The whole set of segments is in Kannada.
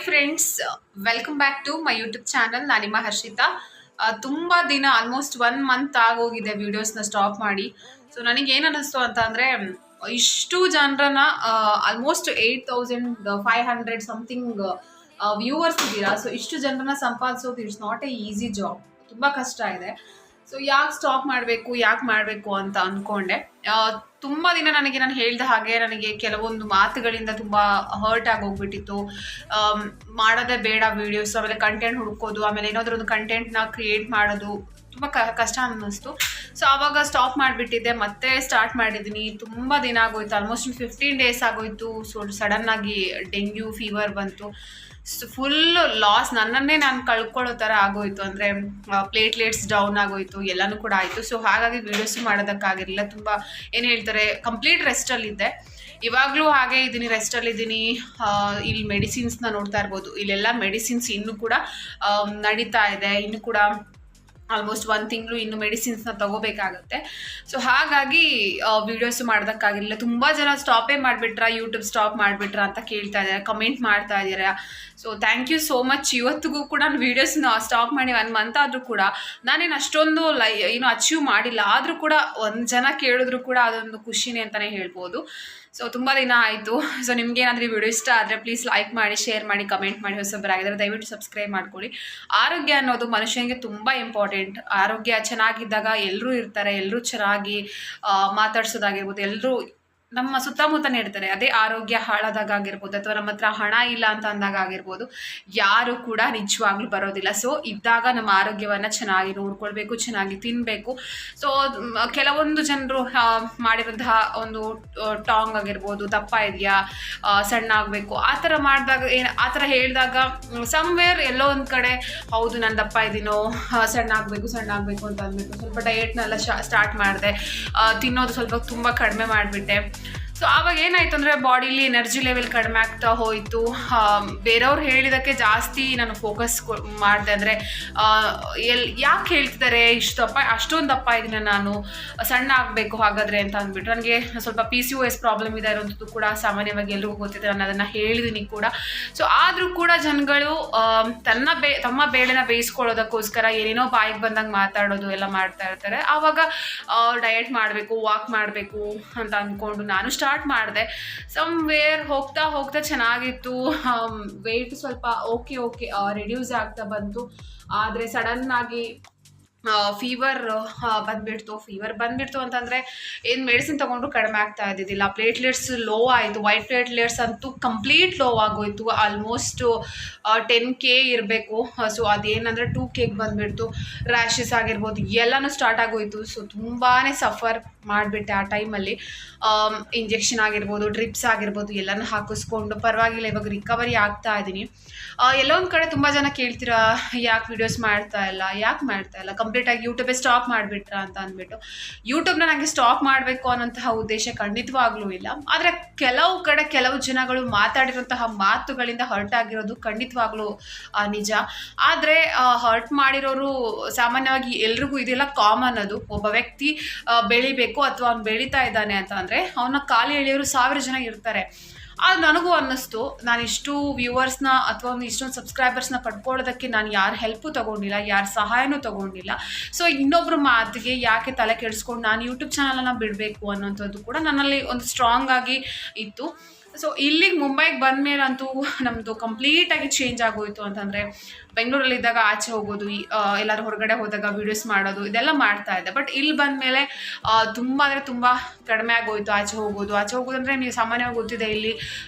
Friends, welcome back to my YouTube channel. ನಾನು ನಿಮ್ಮ ಹರ್ಷಿತಾ. ತುಂಬ ದಿನ ಆಲ್ಮೋಸ್ಟ್ 1 ಮಂತ್ ಆಗೋಗಿದೆ ವಿಡಿಯೋಸ್ನ ಸ್ಟಾಪ್ ಮಾಡಿ. ಸೊ ನನಗೇನು ಅನ್ನಿಸ್ತು ಅಂತ ಅಂದರೆ, ಇಷ್ಟು ಜನರನ್ನ ಆಲ್ಮೋಸ್ಟ್ 8500 ಸಮಥಿಂಗ್ ವ್ಯೂವರ್ಸ್ ಇದ್ದೀರಾ. ಸೊ ಇಷ್ಟು ಜನರನ್ನ ಸಂಪಾದಿಸೋದು it's not a easy job, ತುಂಬ ಕಷ್ಟ ಇದೆ. ಸೊ ಯಾಕೆ ಸ್ಟಾಪ್ ಮಾಡಬೇಕು ಅಂತ ಅಂದ್ಕೊಂಡೆ. ತುಂಬ ದಿನ ನಾನು ಹೇಳಿದ ಹಾಗೆ ನನಗೆ ಕೆಲವೊಂದು ಮಾತುಗಳಿಂದ ತುಂಬ ಹರ್ಟ್ ಆಗೋಗ್ಬಿಟ್ಟಿತ್ತು. ಮಾಡೋದೇ ಬೇಡ ವೀಡಿಯೋಸ್, ಆಮೇಲೆ ಕಂಟೆಂಟ್ ಹುಡ್ಕೋದು, ಆಮೇಲೆ ಏನಾದರೂ ಒಂದು ಕಂಟೆಂಟ್ನ ಕ್ರಿಯೇಟ್ ಮಾಡೋದು ತುಂಬ ಕಷ್ಟ ಅನ್ನಿಸ್ತು. ಸೊ ಆವಾಗ ಸ್ಟಾಪ್ ಮಾಡಿಬಿಟ್ಟಿದ್ದೆ. ಮತ್ತೆ ಸ್ಟಾರ್ಟ್ ಮಾಡಿದ್ದೀನಿ. ತುಂಬ ದಿನ ಆಗೋಯ್ತು, ಆಲ್ಮೋಸ್ಟ್ 15 ಡೇಸ್ ಆಗೋಯ್ತು. ಸೊ ಸಡನ್ನಾಗಿ ಡೆಂಗ್ಯೂ ಫೀವರ್ ಬಂತು. ಫುಲ್ ಲಾಸ್, ನನ್ನನ್ನೇ ನಾನು ಕಳ್ಕೊಳ್ಳೋ ಥರ ಆಗೋಯ್ತು. ಅಂದರೆ ಪ್ಲೇಟ್ಲೆಟ್ಸ್ ಡೌನ್ ಆಗೋಯ್ತು, ಎಲ್ಲನೂ ಕೂಡ ಆಯಿತು. ಸೊ ಹಾಗಾಗಿ ವೀಡಿಯೋಸ್ ಮಾಡೋದಕ್ಕಾಗಿರಲಿಲ್ಲ. ತುಂಬ ಏನು ಹೇಳ್ತಾರೆ, ಕಂಪ್ಲೀಟ್ ರೆಸ್ಟಲ್ಲಿದ್ದೆ. ಇವಾಗಲೂ ಹಾಗೆ ಇದ್ದೀನಿ, ರೆಸ್ಟಲ್ಲಿದ್ದೀನಿ. ಇಲ್ಲಿ ಮೆಡಿಸಿನ್ಸ್ನ ನೋಡ್ತಾ ಇರ್ಬೋದು. ಇಲ್ಲೆಲ್ಲ ಮೆಡಿಸಿನ್ಸ್ ಇನ್ನೂ ಕೂಡ ನಡೀತಾ ಇದೆ. ಇನ್ನೂ ಕೂಡ ಆಲ್ಮೋಸ್ಟ್ 1 ತಿಂಗಳು ಇನ್ನು ಮೆಡಿಸಿನ್ಸ್ನ ತಗೋಬೇಕಾಗತ್ತೆ. ಸೊ ಹಾಗಾಗಿ ವೀಡಿಯೋಸ್ ಮಾಡೋದಕ್ಕಾಗಿರಲಿಲ್ಲ. ತುಂಬ ಜನ ಸ್ಟಾಪೇ ಮಾಡಿಬಿಟ್ರಾ, ಯೂಟ್ಯೂಬ್ ಸ್ಟಾಪ್ ಮಾಡಿಬಿಟ್ರಾ ಅಂತ ಕೇಳ್ತಾ ಇದ್ದಾರೆ, ಕಮೆಂಟ್ ಮಾಡ್ತಾ ಇದ್ದೀರಾ. So thank you so much. ಇವತ್ತಿಗೂ ಕೂಡ ನಾನು ವೀಡಿಯೋಸ್ನ ಸ್ಟಾಪ್ ಮಾಡಿ 1 ಮಂತ್ ಆದರೂ ಕೂಡ ನಾನೇನು ಅಷ್ಟೊಂದು ಅಚೀವ್ ಮಾಡಿಲ್ಲ. ಆದರೂ ಕೂಡ 1 ಜನ ಕೇಳಿದ್ರು ಕೂಡ ಅದೊಂದು ಖುಷಿನೇ ಅಂತಲೇ ಹೇಳ್ಬೋದು. ಸೊ ತುಂಬ ದಿನ ಆಯಿತು. ಸೊ ನಿಮ್ಗೆ ಏನಾದರೂ ವಿಡಿಯೋ ಇಷ್ಟ ಆದರೆ ಪ್ಲೀಸ್ ಲೈಕ್ ಮಾಡಿ, ಶೇರ್ ಮಾಡಿ, ಕಮೆಂಟ್ ಮಾಡಿ. ಹೊಸಬರಾಗಿದ್ದರೆ ದಯವಿಟ್ಟು ಸಬ್ಸ್ಕ್ರೈಬ್ ಮಾಡ್ಕೊಳ್ಳಿ. ಆರೋಗ್ಯ ಅನ್ನೋದು ಮನುಷ್ಯನಿಗೆ ತುಂಬ ಇಂಪಾರ್ಟೆಂಟ್. ಆರೋಗ್ಯ ಚೆನ್ನಾಗಿದ್ದಾಗ ಎಲ್ಲರೂ ಇರ್ತಾರೆ, ಎಲ್ಲರೂ ಚೆನ್ನಾಗಿ ಮಾತಾಡ್ಸೋದಾಗಿರ್ಬೋದು, ಎಲ್ಲರೂ ನಮ್ಮ ಸುತ್ತಮುತ್ತನೇ ಇರ್ತಾರೆ. ಅದೇ ಆರೋಗ್ಯ ಹಾಳಾದಾಗ ಆಗಿರ್ಬೋದು, ಅಥವಾ ನಮ್ಮ ಹತ್ರ ಹಣ ಇಲ್ಲ ಅಂತ ಅಂದಾಗ ಆಗಿರ್ಬೋದು, ಯಾರು ಕೂಡ ನಿಜವಾಗ್ಲೂ ಬರೋದಿಲ್ಲ. ಸೊ ಇದ್ದಾಗ ನಮ್ಮ ಆರೋಗ್ಯವನ್ನು ಚೆನ್ನಾಗಿ ನೋಡ್ಕೊಳ್ಬೇಕು, ಚೆನ್ನಾಗಿ ತಿನ್ನಬೇಕು. ಸೊ ಕೆಲವೊಂದು ಜನರು ಮಾಡಿರುವಂತಹ ಒಂದು ಟಾಂಗ್ ಆಗಿರ್ಬೋದು, ದಪ್ಪ ಇದೆಯಾ, ಸಣ್ಣ ಆಗಬೇಕು, ಆ ಥರ ಮಾಡಿದಾಗ ಆ ಥರ ಹೇಳಿದಾಗ ಸಮ್ವೇರ್ ಎಲ್ಲೋ ಒಂದು ಕಡೆ ಹೌದು ನಾನು ದಪ್ಪ ಇದ್ದೀನೋ, ಸಣ್ಣ ಆಗಬೇಕು ಅಂತ ಅಂದ್ಬಿಟ್ಟು ಸ್ವಲ್ಪ ಡಯಟ್ನೆಲ್ಲ ಸ್ಟಾರ್ಟ್ ಮಾಡಿದೆ. ತಿನ್ನೋದು ಸ್ವಲ್ಪ ತುಂಬ ಕಡಿಮೆ ಮಾಡಿಬಿಟ್ಟೆ. ಸೊ ಆವಾಗ ಏನಾಯಿತು ಅಂದರೆ ಬಾಡಿಲಿ ಎನರ್ಜಿ ಲೆವೆಲ್ ಕಡಿಮೆ ಆಗ್ತಾ ಹೋಯಿತು. ಬೇರೆಯವ್ರು ಹೇಳಿದ್ದಕ್ಕೆ ಜಾಸ್ತಿ ನಾನು ಫೋಕಸ್ ಮಾಡಿದೆ. ಅಂದರೆ ಯಾಕೆ ಹೇಳ್ತಿದ್ದಾರೆ ಅಷ್ಟೊಂದು ದಪ್ಪ ಇದ್ದೀನಿ ನಾನು, ಸಣ್ಣ ಆಗಬೇಕು ಹಾಗಾದರೆ ಅಂತ ಅಂದ್ಬಿಟ್ಟು. ನನಗೆ ಸ್ವಲ್ಪ PCOS ಪ್ರಾಬ್ಲಮ್ ಇದೆ ಅನ್ನೋದು ಕೂಡ ಸಾಮಾನ್ಯವಾಗಿ ಎಲ್ರಿಗೂ ಗೊತ್ತಿದೆ. ನಾನು ಅದನ್ನು ಹೇಳಿದ್ದೀನಿ ಕೂಡ. ಸೊ ಆದರೂ ಕೂಡ ಜನಗಳು ತಮ್ಮ ಬೇಳೆನ ಬೇಯಿಸ್ಕೊಳ್ಳೋದಕ್ಕೋಸ್ಕರ ಏನೇನೋ ಬಾಯಿಗೆ ಬಂದಂಗೆ ಮಾತಾಡೋದು ಎಲ್ಲ ಮಾಡ್ತಾ ಇರ್ತಾರೆ. ಆವಾಗ ಡಯಟ್ ಮಾಡಬೇಕು, ವಾಕ್ ಮಾಡಬೇಕು ಅಂತ ಅಂದ್ಕೊಂಡು ನಾನು ಸ್ಟಾರ್ಟ್ ಮಾಡಿದೆ. ಸಮ್ವೇರ್ ಹೋಗ್ತಾ ಚೆನ್ನಾಗಿತ್ತು. ವೆಯ್ಟ್ ಸ್ವಲ್ಪ ಓಕೆ ರಿಡ್ಯೂಸ್ ಆಗ್ತಾ ಬಂತು. ಆದರೆ ಸಡನ್ನಾಗಿ ಫೀವರ್ ಬಂದ್ಬಿಡ್ತು ಅಂತಂದರೆ ಏನು ಮೆಡಿಸಿನ್ ತೊಗೊಂಡ್ರು ಕಡಿಮೆ ಆಗ್ತಾ ಇದ್ದಿದ್ದಿಲ್ಲ. ಪ್ಲೇಟ್ಲೆಟ್ಸ್ ಲೋ ಆಯಿತು. ವೈಟ್ ಪ್ಲೇಟ್ಲೆಟ್ಸ್ ಅಂತೂ ಕಂಪ್ಲೀಟ್ ಲೋ ಆಗೋಯಿತು. ಆಲ್ಮೋಸ್ಟ್ 10K ಇರಬೇಕು. ಸೊ ಅದೇನಂದರೆ 2Kಗೆ ಬಂದುಬಿಡ್ತು. ರ್ಯಾಷಸ್ ಆಗಿರ್ಬೋದು ಎಲ್ಲನೂ ಸ್ಟಾರ್ಟ್ ಆಗೋಯಿತು. ಸೊ ತುಂಬಾ ಸಫರ್ ಮಾಡಿಬಿಟ್ಟೆ ಆ ಟೈಮಲ್ಲಿ. ಇಂಜೆಕ್ಷನ್ ಆಗಿರ್ಬೋದು, ಡ್ರಿಪ್ಸ್ ಆಗಿರ್ಬೋದು ಎಲ್ಲನೂ ಹಾಕಿಸ್ಕೊಂಡು ಪರವಾಗಿಲ್ಲ, ಇವಾಗ ರಿಕವರಿ ಆಗ್ತಾ ಇದ್ದೀನಿ. ಎಲ್ಲೋ ಒಂದು ಕಡೆ ತುಂಬ ಜನ ಕೇಳ್ತೀರಾ, ಯಾಕೆ ವೀಡಿಯೋಸ್ ಮಾಡ್ತಾ ಇಲ್ಲ ಕಂಪ್ಲೀಟಾಗಿ ಯೂಟ್ಯೂಬೇ ಸ್ಟಾಪ್ ಮಾಡಿಬಿಟ್ರಾ ಅಂತ ಅಂದ್ಬಿಟ್ಟು. ಯೂಟ್ಯೂಬ್ನ ನನಗೆ ಸ್ಟಾಪ್ ಮಾಡಬೇಕು ಅನ್ನೋಂತಹ ಉದ್ದೇಶ ಖಂಡಿತವಾಗ್ಲೂ ಇಲ್ಲ. ಆದರೆ ಕೆಲವು ಜನಗಳು ಮಾತಾಡಿರೋಂತಹ ಮಾತುಗಳಿಂದ ಹರ್ಟ್ ಆಗಿರೋದು ಖಂಡಿತವಾಗ್ಲೂ ನಿಜ. ಆದರೆ ಹರ್ಟ್ ಮಾಡಿರೋರು ಸಾಮಾನ್ಯವಾಗಿ ಎಲ್ರಿಗೂ ಇದೆಲ್ಲ ಕಾಮನ್. ಅದು ಒಬ್ಬ ವ್ಯಕ್ತಿ ಬೆಳಿಬೇಕು ಅಥವಾ ಅವ್ನು ಬೆಳೀತಾ ಇದ್ದಾನೆ ಅಂತ ಅಂದರೆ ಅವನ ಕಾಲು ಎಳೆಯೋರು 1000 ಜನ ಇರ್ತಾರೆ. ಅದು ನನಗೂ ಅನ್ನಿಸ್ತು, ನಾನು ಇಷ್ಟು ವ್ಯೂವರ್ಸ್ನ ಅಥವಾ ಇಷ್ಟೊಂದು ಸಬ್ಸ್ಕ್ರೈಬರ್ಸ್ನ ಪಡ್ಕೊಳ್ಳೋದಕ್ಕೆ ನಾನು ಯಾರ ಹೆಲ್ಪು ತೊಗೊಂಡಿಲ್ಲ, ಯಾರ ಸಹಾಯನೂ ತೊಗೊಂಡಿಲ್ಲ. ಸೊ ಇನ್ನೊಬ್ಬರ ಮಾತಿಗೆ ಯಾಕೆ ತಲೆ ಕೆಡಿಸ್ಕೊಂಡು ನಾನು ಯೂಟ್ಯೂಬ್ ಚಾನಲನ್ನು ಬಿಡಬೇಕು ಅನ್ನೋಂಥದ್ದು ಕೂಡ ನನ್ನಲ್ಲಿ ಒಂದು ಸ್ಟ್ರಾಂಗ್ ಆಗಿ ಇತ್ತು. ಸೊ ಇಲ್ಲಿಗೆ ಮುಂಬೈಗೆ ಬಂದಮೇಲಂತೂ ನಮ್ಮದು ಕಂಪ್ಲೀಟಾಗಿ ಚೇಂಜ್ ಆಗೋಯಿತು. ಅಂತಂದರೆ ಬೆಂಗಳೂರಲ್ಲಿದ್ದಾಗ ಆಚೆ ಹೋಗೋದು, ಎಲ್ಲರೂ ಹೊರಗಡೆ ಹೋದಾಗ ವೀಡಿಯೋಸ್ ಮಾಡೋದು ಇದೆಲ್ಲ ಮಾಡ್ತಾ ಇದ್ದೆ. ಬಟ್ ಇಲ್ಲಿ ಬಂದಮೇಲೆ ತುಂಬ ಕಡಿಮೆ ಆಗೋಯಿತು ಆಚೆ ಹೋಗೋದು ಅಂದರೆ ನೀವು ಸಾಮಾನ್ಯವಾಗಿ ಗೊತ್ತಿದೆ, ಇಲ್ಲಿ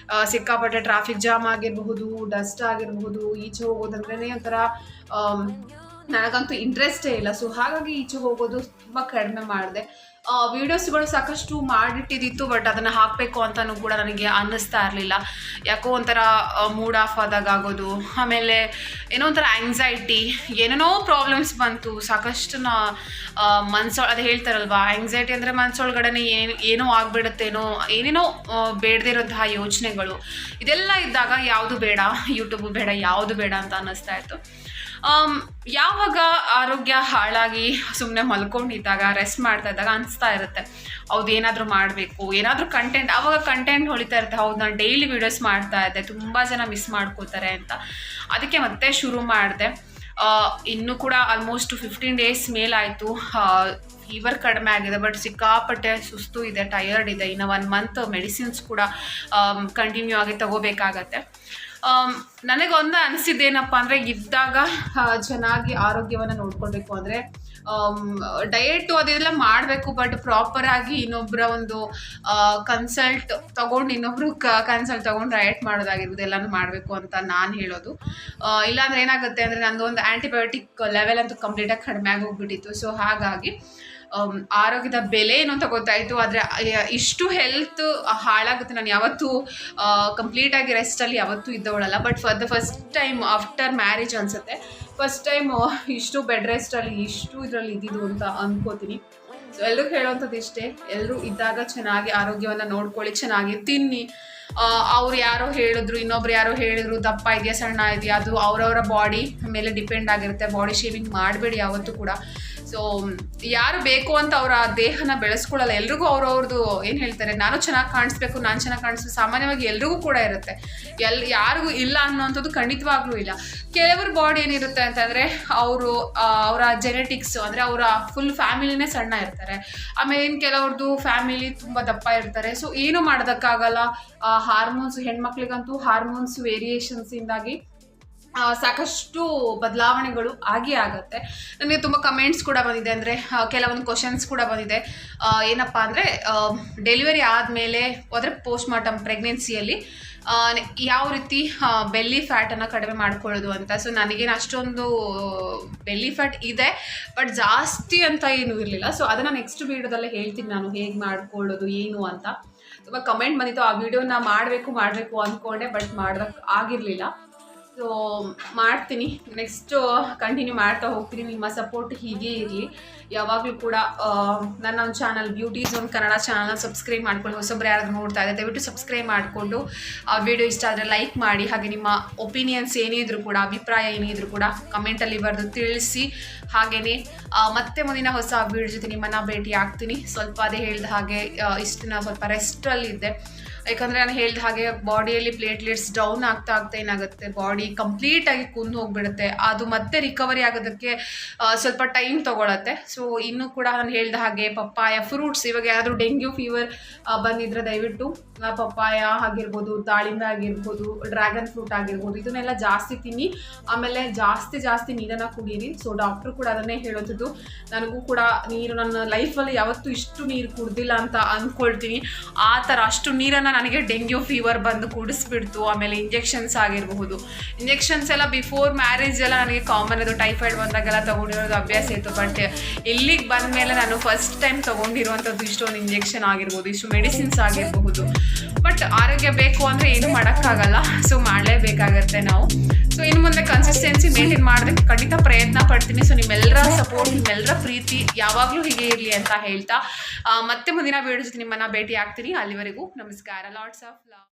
ಸಿಕ್ಕಾಪಟ್ಟೆ ಟ್ರಾಫಿಕ್ ಜಾಮ್ ಆಗಿರಬಹುದು, ಡಸ್ಟ್ ಆಗಿರಬಹುದು. ಈಚೆ ಹೋಗೋದಂದ್ರೆ ಒಂಥರ ನನಗಂತೂ ಇಂಟ್ರೆಸ್ಟೇ ಇಲ್ಲ. ಸೊ ಹಾಗಾಗಿ ಈಚೆ ಹೋಗೋದು ತುಂಬ ಕಡಿಮೆ ಮಾಡಿದೆ. ವೀಡಿಯೋಸ್ಗಳು ಸಾಕಷ್ಟು ಮಾಡಿಟ್ಟಿದ್ದಿತ್ತು, ಬಟ್ ಅದನ್ನು ಹಾಕಬೇಕು ಅಂತಲೂ ಕೂಡ ನನಗೆ ಅನ್ನಿಸ್ತಾ ಇರಲಿಲ್ಲ. ಯಾಕೋ ಒಂಥರ ಮೂಡ್ ಆಫ್ ಆದಾಗ ಆಗೋದು, ಆಮೇಲೆ ಏನೋ ಒಂಥರ ಆ್ಯಂಗ್ಸೈಟಿ, ಏನೇನೋ ಪ್ರಾಬ್ಲಮ್ಸ್ ಬಂತು ಸಾಕಷ್ಟು. ಅದು ಹೇಳ್ತಾರಲ್ವಾ, ಆ್ಯಂಗ್ಸೈಟಿ ಅಂದರೆ ಮನಸ್ಸೊಳಗಡೆ ಏನೋ ಆಗಿಬಿಡುತ್ತೇನೋ, ಏನೇನೋ ಬೇಡದೇ ಇರೋಂತಹ ಯೋಚನೆಗಳು, ಇದೆಲ್ಲ ಇದ್ದಾಗ ಯಾವುದು ಬೇಡ, ಯೂಟ್ಯೂಬು ಬೇಡ, ಯಾವುದು ಬೇಡ ಅಂತ ಅನ್ನಿಸ್ತಾ ಇತ್ತು. ಯಾವಾಗ ಆರೋಗ್ಯ ಹಾಳಾಗಿ ಸುಮ್ಮನೆ ಮಲ್ಕೊಂಡಿದ್ದಾಗ ರೆಸ್ಟ್ ಮಾಡ್ತಾ ಇದ್ದಾಗ ಅನಿಸ್ತಾ ಇರುತ್ತೆ ಹೌದು ಏನಾದರೂ ಮಾಡಬೇಕು, ಏನಾದರೂ ಕಂಟೆಂಟ್, ಆವಾಗ ಕಂಟೆಂಟ್ ಹೊಳಿತಾ ಇರುತ್ತೆ, ಹೌದು ನಾನು ಡೈಲಿ ವೀಡಿಯೋಸ್ ಮಾಡ್ತಾ ಇದ್ದೆ, ತುಂಬ ಜನ ಮಿಸ್ ಮಾಡ್ಕೋತಾರೆ ಅಂತ. ಅದಕ್ಕೆ ಮತ್ತೆ ಶುರು ಮಾಡಿದೆ. ಇನ್ನೂ ಕೂಡ ಆಲ್ಮೋಸ್ಟ್ 15 ಡೇಸ್ ಮೇಲಾಯಿತು. ಫೀವರ್ ಕಡಿಮೆ ಆಗಿದೆ, ಬಟ್ ಸಿಕ್ಕಾಪಟ್ಟೆ ಸುಸ್ತು ಇದೆ, ಟಯರ್ಡ್ ಇದೆ. ಇನ್ನು 1 ಮಂತ್ ಮೆಡಿಸಿನ್ಸ್ ಕೂಡ ಕಂಟಿನ್ಯೂ ಆಗಿ ತಗೋಬೇಕಾಗತ್ತೆ. ನನಗೊಂದು ಅನಿಸಿದ್ದೇನಪ್ಪ ಅಂದರೆ, ಇದ್ದಾಗ ಚೆನ್ನಾಗಿ ಆರೋಗ್ಯವನ್ನು ನೋಡ್ಕೊಳ್ಬೇಕು ಅಂದರೆ ಡಯೆಟು ಅದೆಲ್ಲ ಮಾಡಬೇಕು, ಬಟ್ ಪ್ರಾಪರಾಗಿ ಇನ್ನೊಬ್ಬರ ಒಂದು ಕನ್ಸಲ್ಟ್ ತೊಗೊಂಡು ಕನ್ಸಲ್ಟ್ ತೊಗೊಂಡು ಡಯೆಟ್ ಮಾಡೋದಾಗಿರ್ಬೋದು ಎಲ್ಲನೂ ಮಾಡಬೇಕು ಅಂತ ನಾನು ಹೇಳೋದು. ಇಲ್ಲಾಂದ್ರೆ ಏನಾಗುತ್ತೆ ಅಂದರೆ ನಂದು ಒಂದು ಆ್ಯಂಟಿಬಯೋಟಿಕ್ ಲೆವೆಲ್ ಅಂತೂ ಕಂಪ್ಲೀಟಾಗಿ ಕಡಿಮೆ ಆಗೋಗ್ಬಿಟ್ಟಿತ್ತು. ಸೊ ಹಾಗಾಗಿ ಆರೋಗ್ಯದ ಬೆಲೆ ಏನು ಅಂತ ಗೊತ್ತಾಯಿತು. ಆದರೆ ಇಷ್ಟು ಹೆಲ್ತ್ ಹಾಳಾಗುತ್ತೆ. ನಾನು ಯಾವತ್ತೂ ಕಂಪ್ಲೀಟಾಗಿ ರೆಸ್ಟಲ್ಲಿ ಯಾವತ್ತೂ ಇದ್ದವಳಲ್ಲ, but for the first time after marriage ಅನಿಸುತ್ತೆ, ಫಸ್ಟ್ ಟೈಮ್ ಇಷ್ಟು ಬೆಡ್ ರೆಸ್ಟಲ್ಲಿ ಇದರಲ್ಲಿ ಇದ್ದಿದ್ದು ಅಂತ ಅಂದ್ಕೋತೀನಿ. ಸೊ ಎಲ್ರಿಗೂ ಹೇಳೋವಂಥದ್ದು ಇಷ್ಟೇ, ಎಲ್ಲರೂ ಇದ್ದಾಗ ಚೆನ್ನಾಗಿ ಆರೋಗ್ಯವನ್ನು ನೋಡ್ಕೊಳ್ಳಿ, ಚೆನ್ನಾಗಿ ತಿನ್ನಿ. ಅವ್ರು ಯಾರೋ ಹೇಳಿದ್ರು, ಇನ್ನೊಬ್ರು ಯಾರೋ ಹೇಳಿದ್ರು ದಪ್ಪ ಇದೆಯಾ ಸಣ್ಣ ಇದೆಯಾ, ಅದು ಅವರವರ ಬಾಡಿ ಮೇಲೆ ಡಿಪೆಂಡ್ ಆಗಿರುತ್ತೆ. ಬಾಡಿ ಶೇವಿಂಗ್ ಮಾಡಬೇಡಿ ಯಾವತ್ತೂ ಕೂಡ. ಸೊ ಯಾರು ಬೇಕು ಅಂತ ಅವರ ದೇಹನ ಬೆಳೆಸ್ಕೊಳ್ಳಲ್ಲ. ಎಲ್ರಿಗೂ ಅವ್ರವ್ರದ್ದು ಏನು ಹೇಳ್ತಾರೆ, ನಾನು ಚೆನ್ನಾಗಿ ಕಾಣಿಸ್ಬೇಕು, ನಾನು ಚೆನ್ನಾಗಿ ಕಾಣಿಸ್ಬೇಕು, ಸಾಮಾನ್ಯವಾಗಿ ಎಲ್ರಿಗೂ ಕೂಡ ಇರುತ್ತೆ. ಯಾರಿಗೂ ಇಲ್ಲ ಅನ್ನೋವಂಥದ್ದು ಖಂಡಿತವಾಗ್ಲೂ ಇಲ್ಲ. ಕೆಲವ್ರ ಬಾಡಿ ಏನಿರುತ್ತೆ ಅಂತಂದರೆ ಅವರ ಜೆನೆಟಿಕ್ಸ್ ಅಂದರೆ ಅವರ ಫುಲ್ ಫ್ಯಾಮಿಲಿನೇ ಸಣ್ಣ ಇರ್ತಾರೆ. ಆಮೇಲೆ ಇನ್ನು ಕೆಲವ್ರದ್ದು ಫ್ಯಾಮಿಲಿ ತುಂಬ ದಪ್ಪ ಇರ್ತಾರೆ. ಸೊ ಏನೂ ಮಾಡೋದಕ್ಕಾಗಲ್ಲ. ಹಾರ್ಮೋನ್ಸ್, ಹೆಣ್ಮಕ್ಳಿಗಂತೂ ಹಾರ್ಮೋನ್ಸ್ ವೇರಿಯೇಷನ್ಸಿಂದಾಗಿ ಸಾಕಷ್ಟು ಬದಲಾವಣೆಗಳು ಆಗತ್ತೆ. ನನಗೆ ತುಂಬ ಕಮೆಂಟ್ಸ್ ಕೂಡ ಬಂದಿದೆ, ಅಂದರೆ ಕೆಲವೊಂದು ಕ್ವಶನ್ಸ್ ಕೂಡ ಬಂದಿದೆ. ಏನಪ್ಪ ಅಂದರೆ ಡೆಲಿವರಿ ಆದಮೇಲೆ ಅಂದರೆ ಪೋಸ್ಟ್ ಮಾರ್ಟಮ್ ಪ್ರೆಗ್ನೆನ್ಸಿಯಲ್ಲಿ ಯಾವ ರೀತಿ ಬೆಲ್ಲಿ ಫ್ಯಾಟನ್ನು ಕಡಿಮೆ ಮಾಡ್ಕೊಳ್ಳೋದು ಅಂತ. ಸೊ ನನಗೇನು ಅಷ್ಟೊಂದು ಬೆಲ್ಲಿ ಫ್ಯಾಟ್ ಇದೆ, ಬಟ್ ಜಾಸ್ತಿ ಅಂತ ಏನೂ ಇರಲಿಲ್ಲ. ಸೊ ಅದನ್ನು ನೆಕ್ಸ್ಟ್ ವೀಡಿಯೋದಲ್ಲೇ ಹೇಳ್ತೀನಿ ನಾನು ಹೇಗೆ ಮಾಡ್ಕೊಳ್ಳೋದು ಏನು ಅಂತ. ತುಂಬ ಕಮೆಂಟ್ ಬಂದಿತ್ತು, ಆ ವಿಡಿಯೋನ ಮಾಡಬೇಕು ಅಂದ್ಕೊಂಡೆ, ಬಟ್ ಮಾಡೋದಕ್ಕೆ ಆಗಿರಲಿಲ್ಲ. ಸೊ ಮಾಡ್ತೀನಿ, ನೆಕ್ಸ್ಟು ಕಂಟಿನ್ಯೂ ಮಾಡ್ತಾ ಹೋಗ್ತೀನಿ. ನಿಮ್ಮ ಸಪೋರ್ಟ್ ಹೀಗೆ ಇರಲಿ ಯಾವಾಗಲೂ ಕೂಡ. ನನ್ನ ಒಂದು ಚಾನಲ್ ಬ್ಯೂಟಿ ಝೋನ್ ಕನ್ನಡ ಚಾನಲ್ನ ಸಬ್ಸ್ಕ್ರೈಬ್ ಮಾಡ್ಕೊಂಡು, ಹೊಸೊಬ್ಬರು ಯಾರಾದರೂ ನೋಡ್ತಾ ಇದ್ದರೆ ದಯವಿಟ್ಟು ಸಬ್ಸ್ಕ್ರೈಬ್ ಮಾಡಿಕೊಂಡು ವಿಡಿಯೋ ಇಷ್ಟ ಆದರೆ ಲೈಕ್ ಮಾಡಿ. ಹಾಗೆ ನಿಮ್ಮ ಒಪಿನಿಯನ್ಸ್ ಏನಿದ್ರು ಕೂಡ, ಅಭಿಪ್ರಾಯ ಏನಿದ್ರು ಕೂಡ ಕಮೆಂಟಲ್ಲಿ ಬರೆದು ತಿಳಿಸಿ. ಹಾಗೆಯೇ ಮತ್ತೆ ಮುಂದಿನ ಹೊಸ ವಿಡಿಯೋ ಜೊತೆ ನಿಮ್ಮನ್ನು ಭೇಟಿ ಆಗ್ತೀನಿ. ಸ್ವಲ್ಪ ಅದೇ ಹೇಳಿದ ಹಾಗೆ ಇಷ್ಟು ದಿನ ಸ್ವಲ್ಪ ರೆಸ್ಟಲ್ಲಿದ್ದೆ, ಯಾಕಂದರೆ ನಾನು ಹೇಳಿದ ಹಾಗೆ ಬಾಡಿಯಲ್ಲಿ ಪ್ಲೇಟ್ಲೆಟ್ಸ್ ಡೌನ್ ಆಗ್ತಾ ಏನಾಗುತ್ತೆ, ಬಾಡಿ ಕಂಪ್ಲೀಟಾಗಿ ಕುಂದು ಹೋಗ್ಬಿಡುತ್ತೆ. ಅದು ಮತ್ತೆ ರಿಕವರಿ ಆಗೋದಕ್ಕೆ ಸ್ವಲ್ಪ ಟೈಮ್ ತೊಗೊಳತ್ತೆ. ಸೊ ಇನ್ನೂ ಕೂಡ ನಾನು ಹೇಳಿದ ಹಾಗೆ ಪಪ್ಪಾಯ, ಫ್ರೂಟ್ಸ್, ಇವಾಗ ಯಾರಾದರೂ ಡೆಂಗ್ಯೂ ಫೀವರ್ ಬಂದಿದ್ರೆ ದಯವಿಟ್ಟು ಪಪ್ಪಾಯ ಆಗಿರ್ಬೋದು, ದಾಳಿಂಬೆ ಆಗಿರ್ಬೋದು, ಡ್ರ್ಯಾಗನ್ ಫ್ರೂಟ್ ಆಗಿರ್ಬೋದು, ಇದನ್ನೆಲ್ಲ ಜಾಸ್ತಿ ತಿನ್ನಿ. ಆಮೇಲೆ ಜಾಸ್ತಿ ನೀರನ್ನು ಕುಡೀರಿ. ಸೊ ಡಾಕ್ಟ್ರು ಕೂಡ ಅದನ್ನೇ ಹೇಳೋದು. ನನಗೂ ಕೂಡ ನೀರು, ನನ್ನ ಲೈಫಲ್ಲಿ ಯಾವತ್ತೂ ಇಷ್ಟು ನೀರು ಕುಡ್ದಿಲ್ಲ ಅಂತ ಅಂದ್ಕೊಳ್ತೀನಿ. ಆ ಥರ ಅಷ್ಟು ನೀರನ್ನು ನನಗೆ ಡೆಂಗ್ಯೂ ಫೀವರ್ ಬಂದು ಕುಡಿಸ್ಬಿಡ್ತು. ಆಮೇಲೆ ಇಂಜೆಕ್ಷನ್ಸ್ ಆಗಿರಬಹುದು, ಇಂಜೆಕ್ಷನ್ಸ್ ಎಲ್ಲ ಬಿಫೋರ್ ಮ್ಯಾರೇಜ್ ಎಲ್ಲ ನನಗೆ ಕಾಮನ್, ಅದು ಟೈಫಾಯ್ಡ್ ಬಂದಾಗೆಲ್ಲ ತೊಗೊಂಡಿರೋದು ಅಭ್ಯಾಸ ಇತ್ತು. ಬಟ್ ಇಲ್ಲಿಗೆ ಬಂದ ಮೇಲೆ ನಾನು ಫಸ್ಟ್ ಟೈಮ್ ತೊಗೊಂಡಿರುವಂಥದ್ದು ಇಷ್ಟೊಂದು ಇಂಜೆಕ್ಷನ್ ಆಗಿರ್ಬೋದು, ಇಷ್ಟು ಮೆಡಿಸಿನ್ಸ್ ಆಗಿರಬಹುದು. ಬಟ್ ಆರೋಗ್ಯ ಬೇಕು ಅಂದರೆ ಏನೂ ಮಾಡೋಕ್ಕಾಗಲ್ಲ. ಸೊ ಮಾಡಲೇಬೇಕಾಗತ್ತೆ ನಾವು. ಸೊ ಇನ್ನು ಮುಂದೆ ಕನ್ಸಿಸ್ಟೆನ್ಸಿ ಮೇಂಟೈನ್ ಮಾಡೋದಕ್ಕೆ ಖಂಡಿತ ಪ್ರಯತ್ನ ಪಡ್ತೀನಿ. ಸೊ ನಿಮ್ಮೆಲ್ಲರ ಸಪೋರ್ಟ್, ನಿಮ್ಮೆಲ್ಲರ ಪ್ರೀತಿ ಯಾವಾಗಲೂ ಹೀಗೆ ಇರಲಿ ಅಂತ ಹೇಳ್ತಾ ಮತ್ತೆ ಮುಂದಿನ ವಿಡಿಯೋ ಜೊತೆ ನಿಮ್ಮನ್ನು ಭೇಟಿ ಆಗ್ತೀನಿ. ಅಲ್ಲಿವರೆಗೂ ನಮಸ್ಕಾರ. Lots of love.